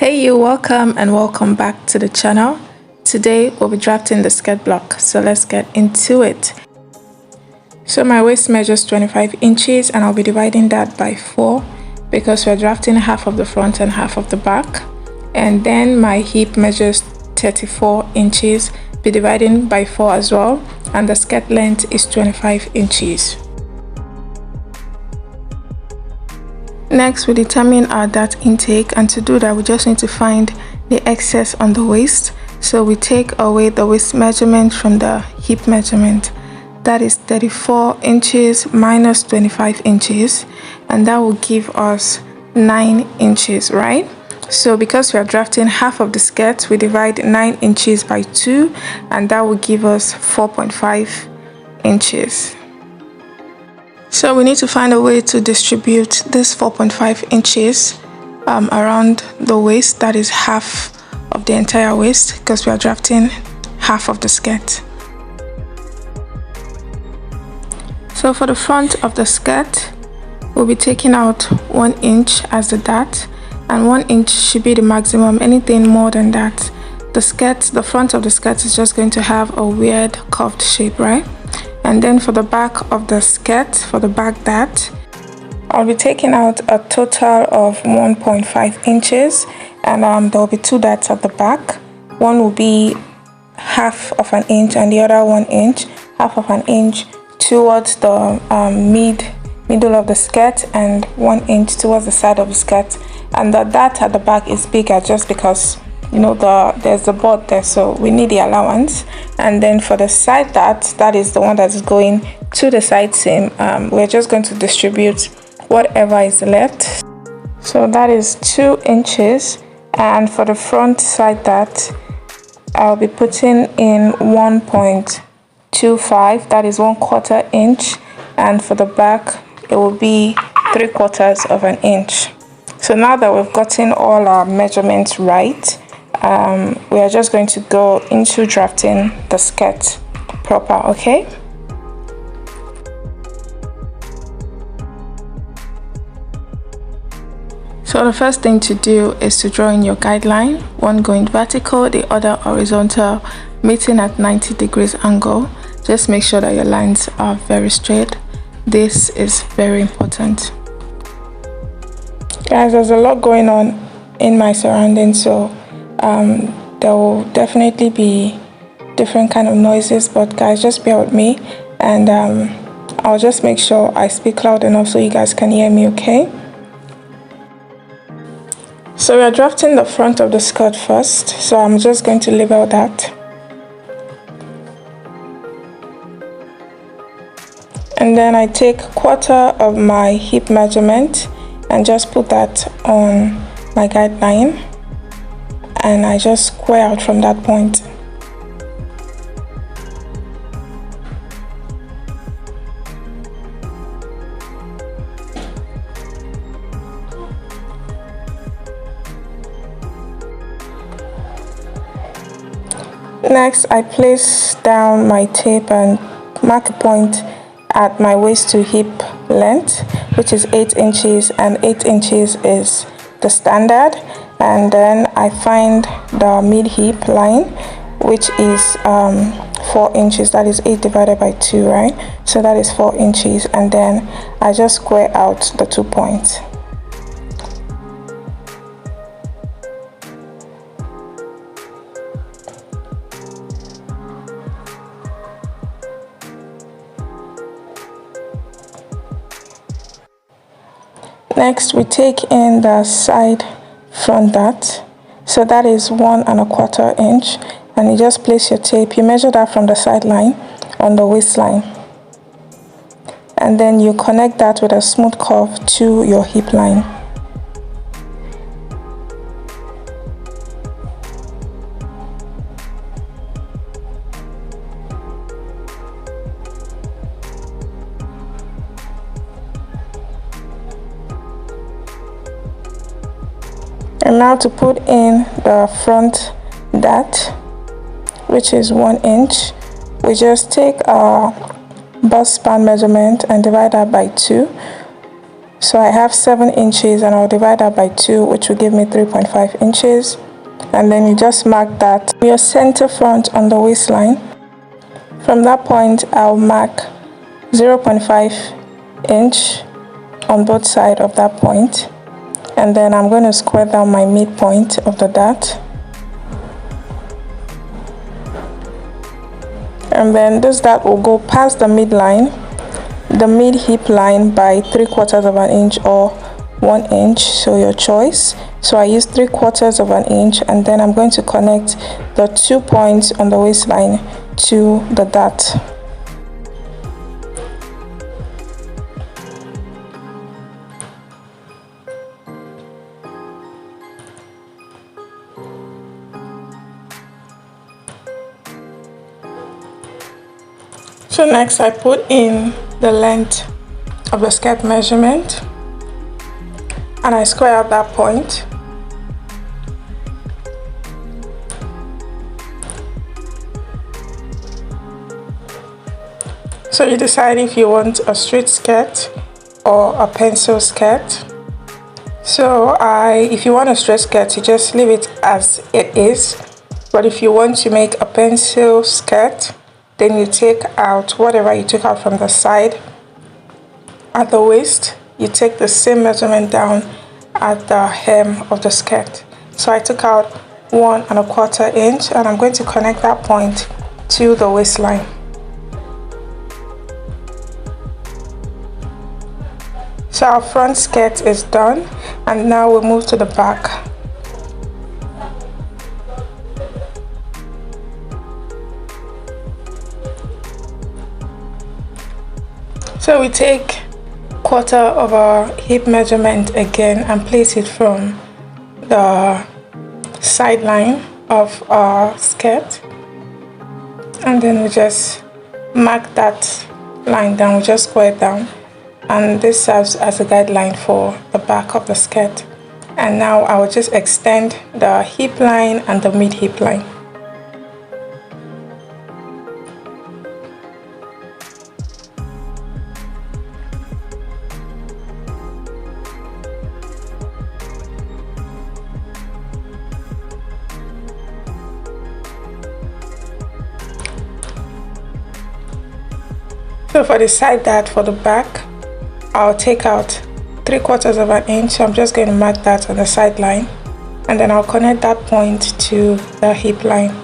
Hey you, welcome and welcome back to the channel. Today we'll be drafting the skirt block, so let's get into it. So my waist measures 25 inches and I'll be dividing that by 4 because we're drafting half of the front and half of the back. And then my hip measures 34 inches, be dividing by 4 as well, and the skirt length is 25 inches. Next, we determine our dart intake, and to do that we just need to find the excess on the waist. So we take away the waist measurement from the hip measurement. That is 34 inches minus 25 inches, and that will give us 9 inches, right? So because we are drafting half of the skirt, we divide 9 inches by 2, and that will give us 4.5 inches. So we need to find a way to distribute this 4.5 inches around the waist. That is half of the entire waist because we are drafting half of the skirt. So for the front of the skirt, we'll be taking out 1 inch as the dart, and 1 inch should be the maximum. Anything more than that, the front of the skirt is just going to have a weird curved shape, right? And then for the back of the skirt, for the back dart, I'll be taking out a total of 1.5 inches, and there will be 2 darts at the back. One will be half of an inch and the other 1 inch, half of an inch towards the middle of the skirt and 1 inch towards the side of the skirt. And the dart at the back is bigger just because there's the board there, so we need the allowance. And then for the side dart, that is the one that is going to the side seam, we're just going to distribute whatever is left. So that is 2 inches, and for the front side dart, I'll be putting in 1.25, that is 1/4 inch, and for the back it will be 3/4 of an inch. So now that we've gotten all our measurements right, we are just going to go into drafting the skirt proper, okay? So the first thing to do is to draw in your guideline, one going vertical, the other horizontal, meeting at 90 degrees angle. Just make sure that your lines are very straight. This is very important. Guys, there's a lot going on in my surroundings, so there will definitely be different kind of noises, but guys, just bear with me, and I'll just make sure I speak loud enough so you guys can hear me, okay? So we are drafting the front of the skirt first, so I'm just going to label that. And then I take 1/4 of my hip measurement and just put that on my guideline, and I just square out from that point. Next, I place down my tape and mark a point at my waist to hip length, which is 8 inches, and 8 inches is the standard. And then I find the mid hip line, which is 4 inches. That is 8 divided by 2, right? So that is 4 inches, and then I just square out the 2 points. Next, we take in the side front dart, so that is 1 1/4 inch, and you just place your tape, you measure that from the side line on the waistline, and then you connect that with a smooth curve to your hip line. And now to put in the front dart, which is 1 inch, we just take our bust span measurement and divide that by 2. So I have 7 inches and I'll divide that by 2, which will give me 3.5 inches. And then you just mark that your center front on the waistline. From that point, I'll mark 0.5 inch on both sides of that point. And then I'm going to square down my midpoint of the dart. And then this dart will go past the midline, the mid hip line, by 3/4 of an inch or 1 inch, so your choice. So I use 3/4 of an inch, and then I'm going to connect the 2 points on the waistline to the dart. So next I put in the length of the skirt measurement and I square out that point. So you decide if you want a straight skirt or a pencil skirt. So if you want a straight skirt, you just leave it as it is. But if you want to make a pencil skirt, then you take out whatever you took out from the side at the waist. You take the same measurement down at the hem of the skirt. So I took out 1 1/4 inch and I'm going to connect that point to the waistline. So our front skirt is done, and now we'll move to the back. So we take 1/4 of our hip measurement again and place it from the side line of our skirt, and then we just mark that line down, we just square it down, and this serves as a guideline for the back of the skirt. And now I will just extend the hip line and the mid hip line. So for the side dart for the back, I'll take out 3/4 of an inch. So I'm just going to mark that on the side line, and then I'll connect that point to the hip line.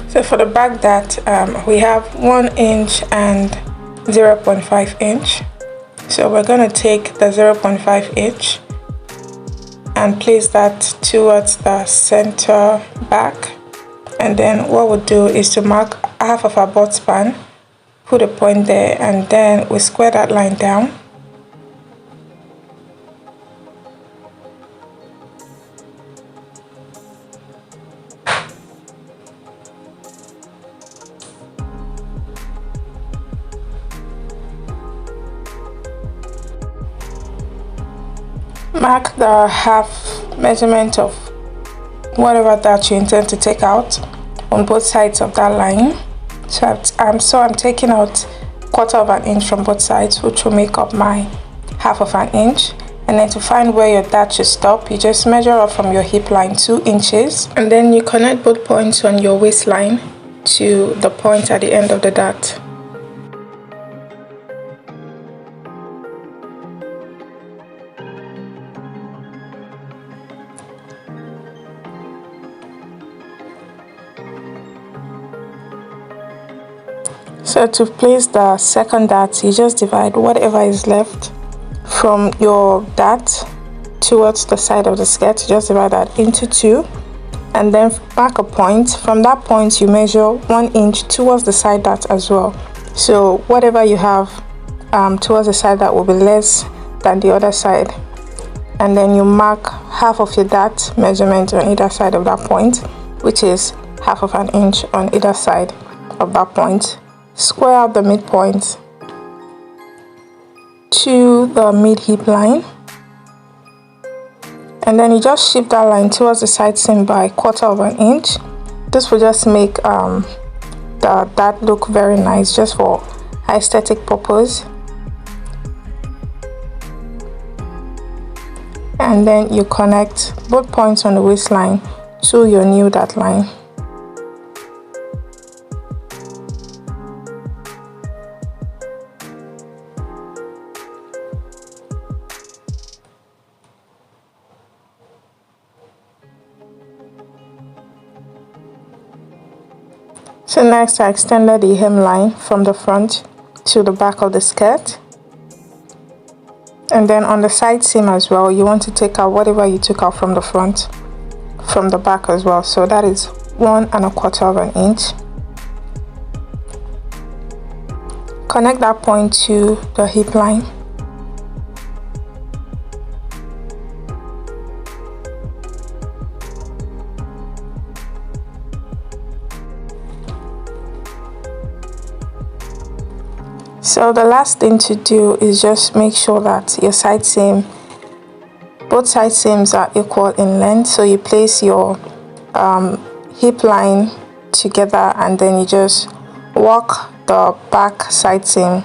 So for the back dart, we have 1 inch and 0.5 inch. So we're going to take the 0.5 inch and place that towards the center back. And then what we'll do is to mark half of our butt span, put a point there, and then we square that line down. Mark the half measurement of whatever that you intend to take out on both sides of that line. So I'm taking out 1/4 of an inch from both sides, which will make up my 1/2 of an inch. And then to find where your dart should stop, you just measure up from your hip line 2 inches, and then you connect both points on your waistline to the point at the end of the dart. So to place the second dart, you just divide whatever is left from your dart towards the side of the skirt. You just divide that into 2 and then mark a point. From that point you measure 1 inch towards the side dart as well. So whatever you have towards the side dart will be less than the other side, and then you mark half of your dart measurement on either side of that point, which is 1/2 of an inch on either side of that point. square out the midpoint to the mid hip line, and then you just shift that line towards the side seam by 1/4 inch. This will just make that look very nice, just for aesthetic purpose. And then you connect both points on the waistline to your new dart line. So next, I extended the hemline from the front to the back of the skirt. And then on the side seam as well, you want to take out whatever you took out from the front, from the back as well. So that is 1 1/4 inch. Connect that point to the hip line. So the last thing to do is just make sure that your side seam, both side seams are equal in length. So you place your hip line together, and then you just walk the back side seam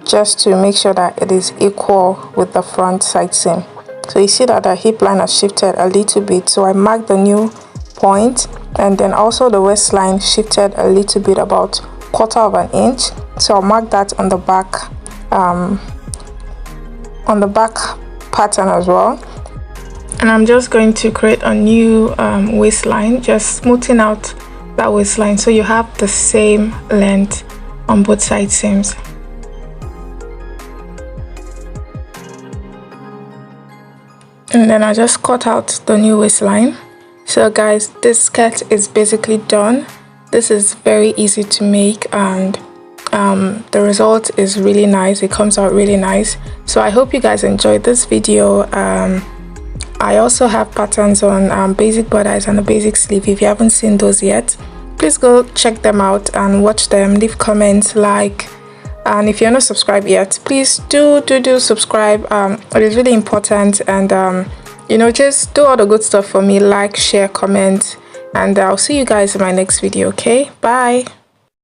just to make sure that it is equal with the front side seam. So you see that the hip line has shifted a little bit, so I marked the new point, and then also the waistline shifted a little bit, about 1/4 inch. So I'll mark that on the back pattern as well. And I'm just going to create a new waistline, just smoothing out that waistline so you have the same length on both side seams. And then I just cut out the new waistline. So guys, this skirt is basically done. This is very easy to make, and the result is really nice. It comes out really nice. So I hope you guys enjoyed this video. I also have patterns on basic bodice and a basic sleeve. If you haven't seen those yet, please go check them out and watch them. Leave comments, like, and if you're not subscribed yet, please do subscribe. It is really important, and you know, just do all the good stuff for me. Like, share, comment, and I'll see you guys in my next video. Okay, bye.